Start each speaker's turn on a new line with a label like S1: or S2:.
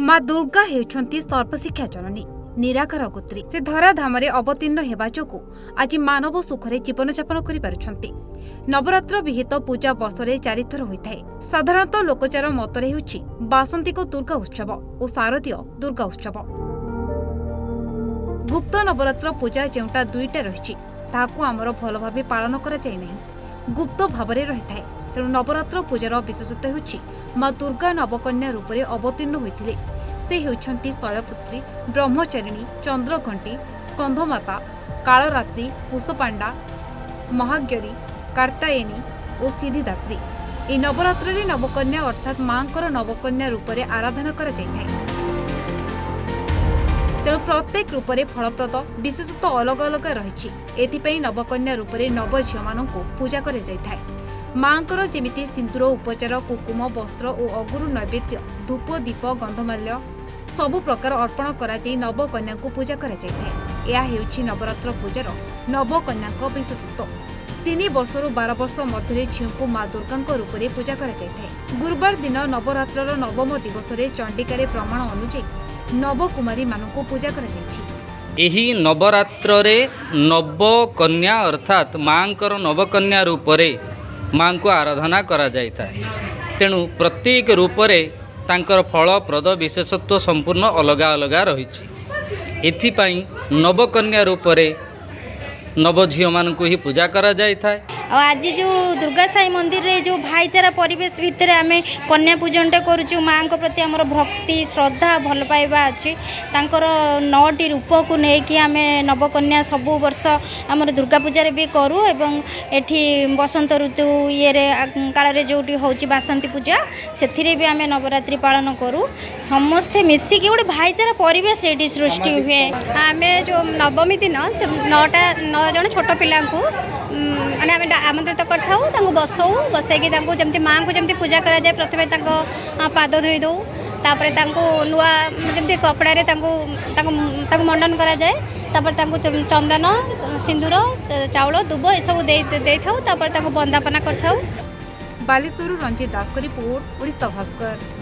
S1: माँ दुर्गा हेउछंती सर्वशिक्षा जननी निराकार गोत्री से धराधाम अवतीर्ण हेबा जोगु आज मानव सुखरे जीवनयापन करिपारुछंती। नवरात्र विहित पूजा वर्षरे 4 थर होइथाय। साधारणतः लोकचार मतरे हेउछि बासंतिक दुर्गा उत्सव और शारदीय दुर्गा उत्सव। गुप्त नवरात्र पूजा जेउटा दुईटा रहिछि ताहाकु आमर भल भाबे पालन करा जाय नाही, गुप्त भावरे रहिथाय। तेणु नवरात्र पूजार विशेषत्व हेउछि माँ दुर्गा नवकन्या रूपरे अवतीर्ण होइथिले। से हेउछंती शैलपुत्री, ब्रह्मचारिणी, चंद्रघंटी, स्कंधमाता, कालरात्रि, कुशपांडा, महाज्ञरी, कार्तायनी और सिद्धिदात्री। ए नवरात्र रे नवकन्या अर्थात मांकर नवकन्या रूपरे आराधना करा जायथाय। तेणु प्रत्येक रूपरे फलप्रद विशेषतः अलग अलग रही। एथिपाई नवकन्या रूपरे नव झियो मानकु पूजा करा जायथाय। मांकर जेमिति सिंदूर उपचार, कुकुम, वस्त्र और अगुरु नैवेद्य, धूप, दीप, गंधमाल्य सबु प्रकार अर्पण करा जाई नवकन्या को पूजा करा जायथाय। यह हेउछि नवरात्र पूजार नवकन्या विशेषत्व। 3 वर्षरू 12 वर्ष मध्य झियो को माँ दुर्गा रूपरे पूजा करा जायथाय। गुरुवार दिन नवरात्रर नवम दिवसरे चंडिकार प्रमाण अनुसार नवकुमारी मानकु पूजा करा जायछि।
S2: एही नवरात्र रे नवकन्या अर्थात मांकर नवकन्या रूपरे मां को आराधना करा जायथाय। तेणु प्रत्येक रूपरे तांकर फलप्रद विशेषत्व संपूर्ण अलग अलग रही। एथिपाई नवकन्या रूपरे नव झियो मानकु ही पूजा करा जायथाय।
S3: आज जो दुर्गा साई मंदिर रे जो भाईचारा परिवेश भितर आम कन्या पूजनटा करुचु। माँ को प्रति आमर भक्ति श्रद्धा भल पाइबा अच्छी। तांकर 9टी रूप को लेकिन आम नवकन्या सबु वर्ष आमर दुर्गा पूजा भी करूँ। एवं एठी बसंत ऋतु ये काल जोटी होची बासंती पूजा से भी आम नवरात्रि पालन करूँ। समस्ते मिसिकी गोटे भाईचारा परिवेश ये सृष्टि हुए।
S4: आम जो नवमी दिन 9 जन छोट पिला माने आम आमंत्रित कर बसाऊ बसैकी जमी माँ को जमी पूजा करा जाए। प्रथम पाद धोई दौ, तापर नुआ जमी कपड़ा मंडन करा जाए। तापर चंदन, सिंदूर, चाउल, दुब ये सब दे था। बंदापना कर।
S1: बालेश्वर रंजित दास रिपोर्ट, ओडिशा भास्कर।